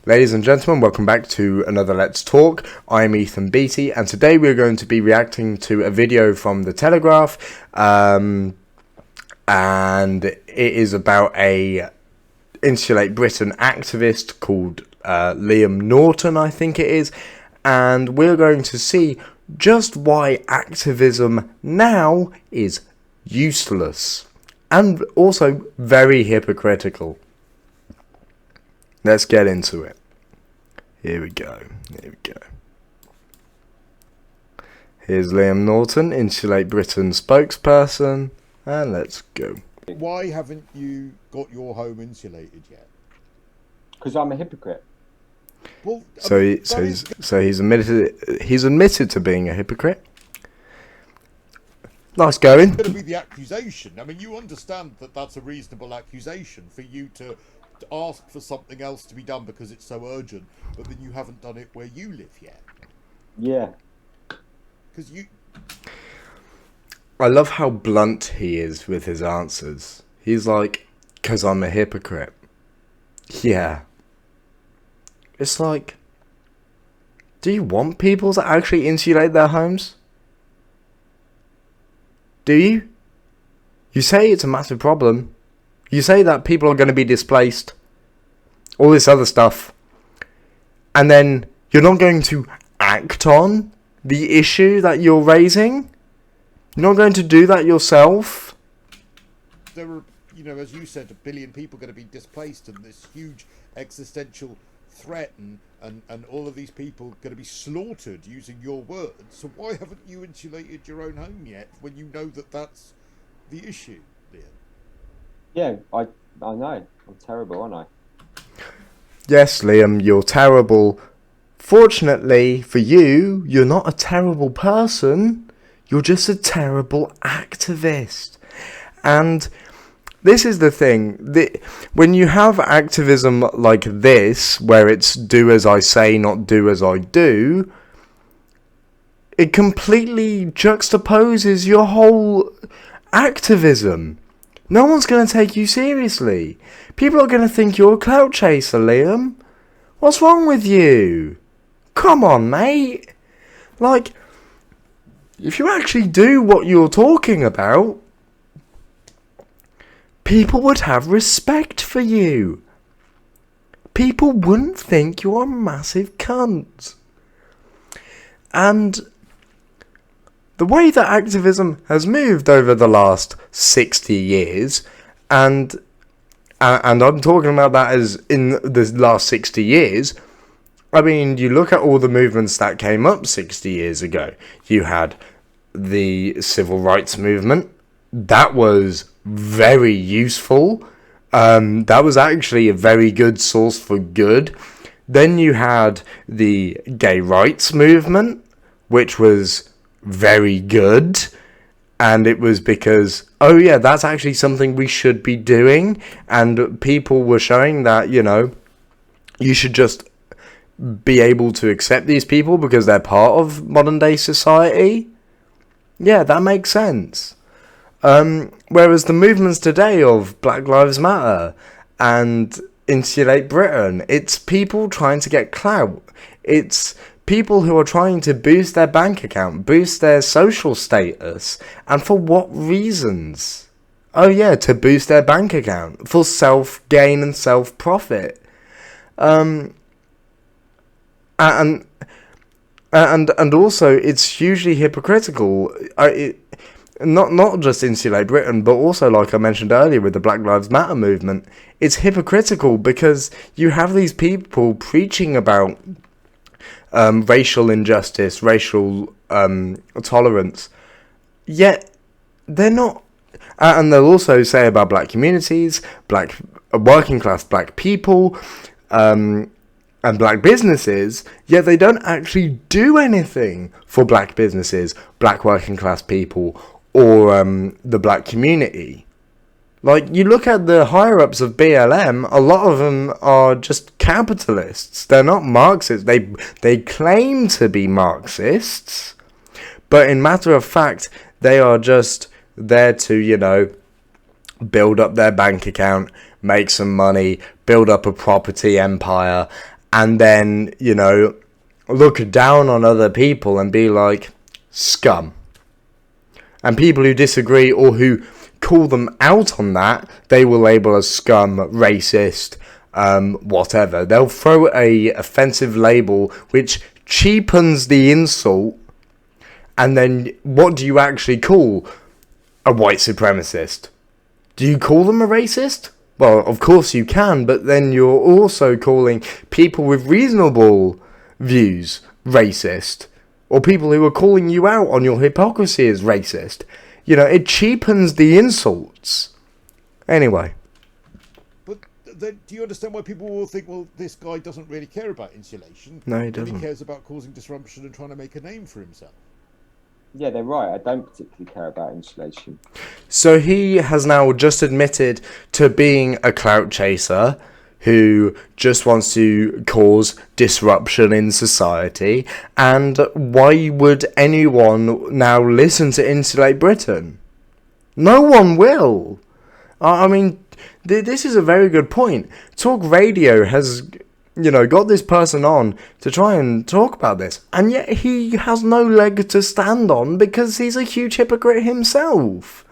Ladies and gentlemen, welcome back to another Let's Talk. I'm Ethan Beattie, and today we're going to be reacting to a video from The Telegraph, and it is about a Insulate Britain activist called Liam Norton, I think it is, and we're going to see just why activism now is useless, and also very hypocritical. Let's get into it. Here we go. Here's Liam Norton, Insulate Britain spokesperson, and let's go. Why haven't you got your home insulated yet? Because I'm a hypocrite. Well, he's admitted to being a hypocrite. Nice going. Going to be the accusation. I mean, you understand that that's a reasonable accusation for you to ask for something else to be done because it's so urgent, but then you haven't done it where you live yet. Yeah. Because I love how blunt he is with his answers. He's like, "'Cause I'm a hypocrite." Yeah. It's like, do you want people to actually insulate their homes? Do you? You say it's a massive problem. You say that people are going to be displaced. All this other stuff. And then you're not going to act on the issue that you're raising? You're not going to do that yourself? there are, you know, as you said, 1 billion people going to be displaced, and this huge existential threat, and all of these people going to be slaughtered, using your words. So why haven't you insulated your own home yet, when you know that that's the issue, Liam? Yeah, I know. I'm terrible, aren't I? Yes, Liam, you're terrible. Fortunately for you, you're not a terrible person. You're just a terrible activist. And this is the thing. When you have activism like this, where it's do as I say, not do as I do, it completely juxtaposes your whole activism. No one's going to take you seriously. People are going to think you're a clout chaser, Liam. What's wrong with you? Come on, mate. Like, if you actually do what you're talking about, people would have respect for you. People wouldn't think you're a massive cunt. And the way that activism has moved over the last 60 years, and I'm talking about that as in the last 60 years, I mean, you look at all the movements that came up 60 years ago. You had the civil rights movement. That was very useful. That was actually a very good source for good. Then you had the gay rights movement, which was very good, and it was because, oh yeah, that's actually something we should be doing, and people were showing that, you know, you should just be able to accept these people because they're part of modern day society. Yeah, that makes sense. Whereas the movements today of Black Lives Matter and Insulate Britain, it's people trying to get clout. It's people who are trying to boost their bank account, boost their social status. And for what reasons? Oh yeah, to boost their bank account. For self-gain and self-profit. And also, it's hugely hypocritical. Not just Insulate Britain, but also, like I mentioned earlier with the Black Lives Matter movement, it's hypocritical because you have these people preaching about racial injustice, racial tolerance, yet they're not. And they'll also say about black communities, working class black people, and black businesses, yet they don't actually do anything for black businesses, black working class people, or the black community. Like, you look at the higher-ups of BLM, a lot of them are just capitalists. They're not Marxists. They claim to be Marxists, but in matter of fact, they are just there to, you know, build up their bank account, make some money, build up a property empire, and then, look down on other people and be like, scum. And people who disagree or who call them out on that, they will label as scum, racist, whatever. They'll throw a offensive label which cheapens the insult, and then what do you actually call a white supremacist? Do you call them a racist? Well, of course you can, but then you're also calling people with reasonable views racist, or people who are calling you out on your hypocrisy as racist. It cheapens the insults. Anyway. But then, do you understand why people will think, well, this guy doesn't really care about insulation? No, he doesn't. He cares about causing disruption and trying to make a name for himself. Yeah, they're right. I don't particularly care about insulation. So he has now just admitted to being a clout chaser who just wants to cause disruption in society. And why would anyone now listen to Insulate Britain? No one will. I mean, this is a very good point. Talk Radio has, got this person on to try and talk about this. And yet he has no leg to stand on because he's a huge hypocrite himself.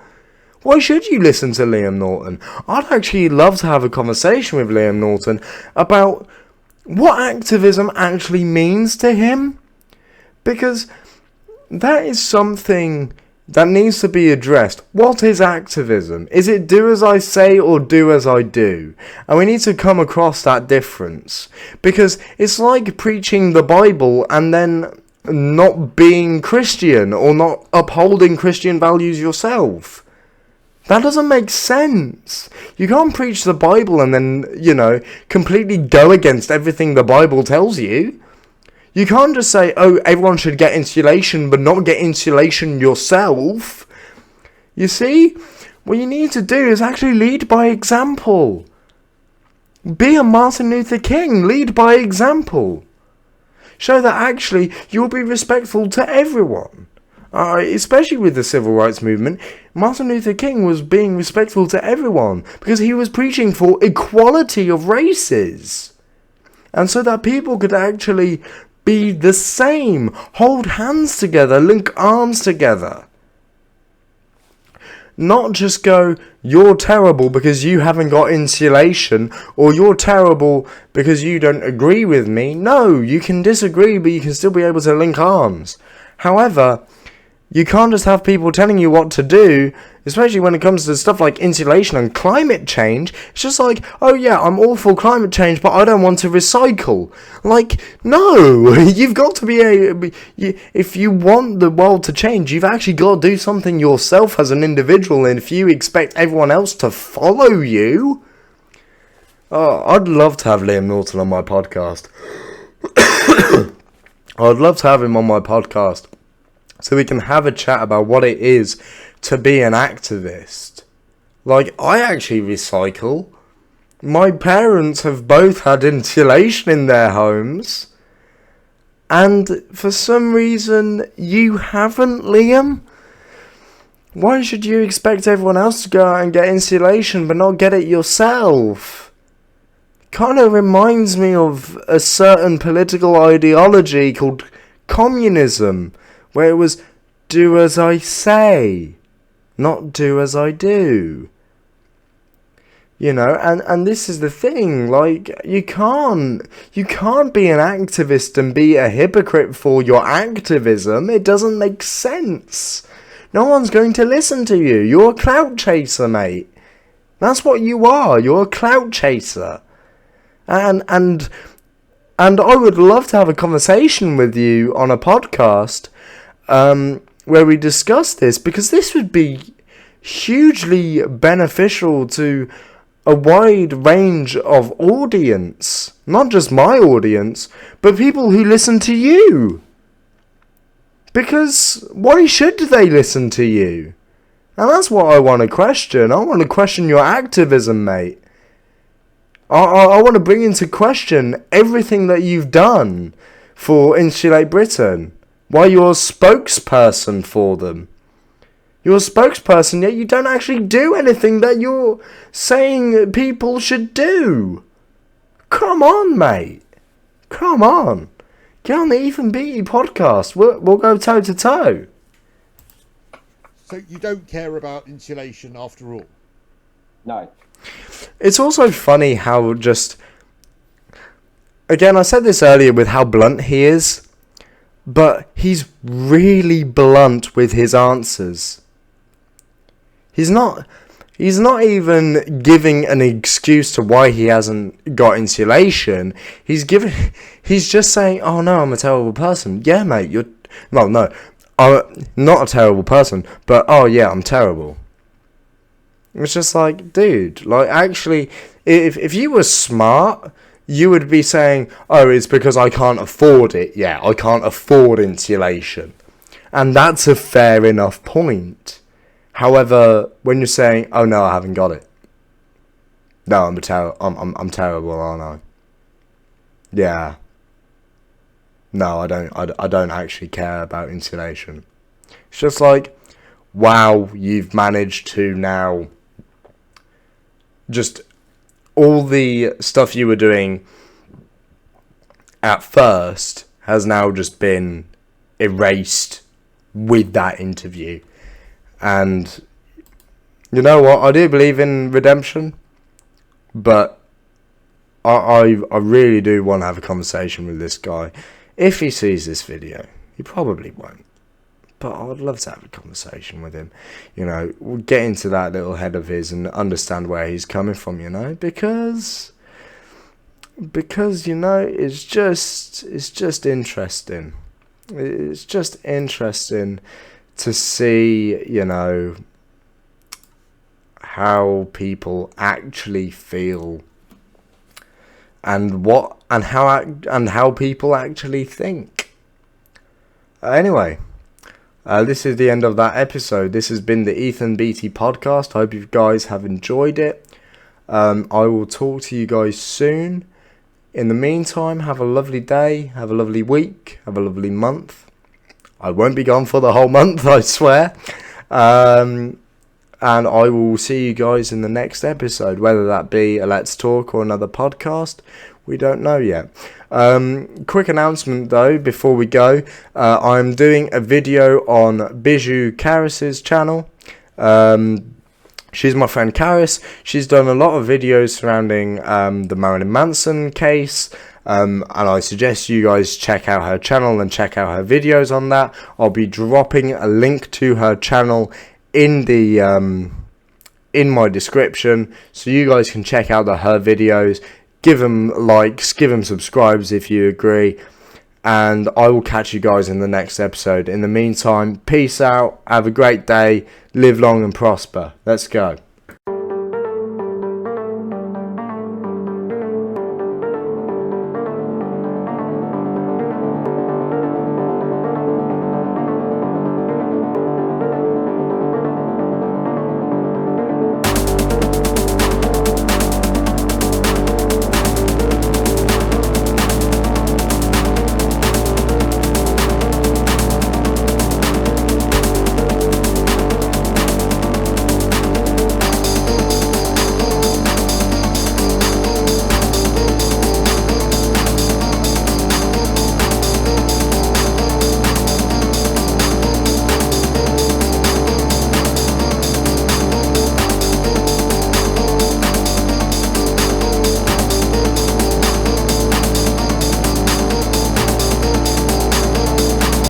Why should you listen to Liam Norton? I'd actually love to have a conversation with Liam Norton about what activism actually means to him. Because that is something that needs to be addressed. What is activism? Is it do as I say or do as I do? And we need to come across that difference. Because it's like preaching the Bible and then not being Christian or not upholding Christian values yourself. That doesn't make sense. You can't preach the Bible and then, completely go against everything the Bible tells you. You can't just say, oh, everyone should get insulation, but not get insulation yourself. You see? What you need to do is actually lead by example. Be a Martin Luther King. Lead by example. Show that actually you'll be respectful to everyone. Especially with the civil rights movement, Martin Luther King was being respectful to everyone because he was preaching for equality of races. And so that people could actually be the same, hold hands together, link arms together. Not just go, you're terrible because you haven't got insulation, or you're terrible because you don't agree with me. No, you can disagree, but you can still be able to link arms. However, you can't just have people telling you what to do, especially when it comes to stuff like insulation and climate change. It's just like, oh yeah, I'm all for climate change, but I don't want to recycle. Like, no, you've got to be if you want the world to change, you've actually got to do something yourself as an individual, and if you expect everyone else to follow you... Oh, I'd love to have Liam Norton on my podcast. I'd love to have him on my podcast, so we can have a chat about what it is to be an activist. Like, I actually recycle. My parents have both had insulation in their homes. And for some reason, you haven't, Liam? Why should you expect everyone else to go out and get insulation but not get it yourself? Kind of reminds me of a certain political ideology called communism, where it was do as I say, not do as I do. And this is the thing, like, you can't be an activist and be a hypocrite for your activism. It doesn't make sense. No one's going to listen to you. You're a clout chaser, mate. That's what you are. You're a clout chaser. And I would love to have a conversation with you on a podcast where we discuss this, because this would be hugely beneficial to a wide range of audience. Not just my audience, but people who listen to you. Because why should they listen to you? And that's what I want to question. I want to question your activism, mate. I want to bring into question everything that you've done for Insulate Britain. Why you're a spokesperson for them. You're a spokesperson, yet you don't actually do anything that you're saying people should do. Come on, mate. Come on. Get on the Ethan Beattie podcast. We'll go toe to toe. So you don't care about insulation after all? No. It's also funny how just... Again, I said this earlier with how blunt he is. But he's really blunt with his answers. He's not even giving an excuse to why he hasn't got insulation. He's just saying, "Oh no, I'm a terrible person." Yeah, mate, you're... No, I'm not a terrible person, but oh yeah, I'm terrible. It's just like, dude, like actually, if you were smart, you would be saying, "Oh, it's because I can't afford it." Yeah, I can't afford insulation. And that's a fair enough point. However, when you're saying, "Oh no, I haven't got it." No, I'm terrible, aren't I? Yeah. No, I don't actually care about insulation. It's just like, wow, you've managed to now just all the stuff you were doing at first has now just been erased with that interview. And you know what? I do believe in redemption, but I really do want to have a conversation with this guy. If he sees this video, he probably won't. But I would love to have a conversation with him. You know, we'll get into that little head of his and understand where he's coming from, you know, because you know, it's just interesting. It's just interesting to see, you know, how people actually feel and how people actually think. Anyway, this is the end of that episode. This has been the Ethan Beattie podcast. I hope you guys have enjoyed it. I will talk to you guys soon. In the meantime, have a lovely day, have a lovely week, have a lovely month. I won't be gone for the whole month, I swear. And I will see you guys in the next episode, whether that be a Let's Talk or another podcast. We don't know yet. Quick announcement though, before we go. I'm doing a video on Bijou Karis's channel. She's my friend Karis. She's done a lot of videos surrounding the Marilyn Manson case. And I suggest you guys check out her channel and check out her videos on that. I'll be dropping a link to her channel in the in my description, so you guys can check out her videos. Give them likes, give them subscribes if you agree. And I will catch you guys in the next episode. In the meantime, peace out. Have a great day. Live long and prosper. Let's go.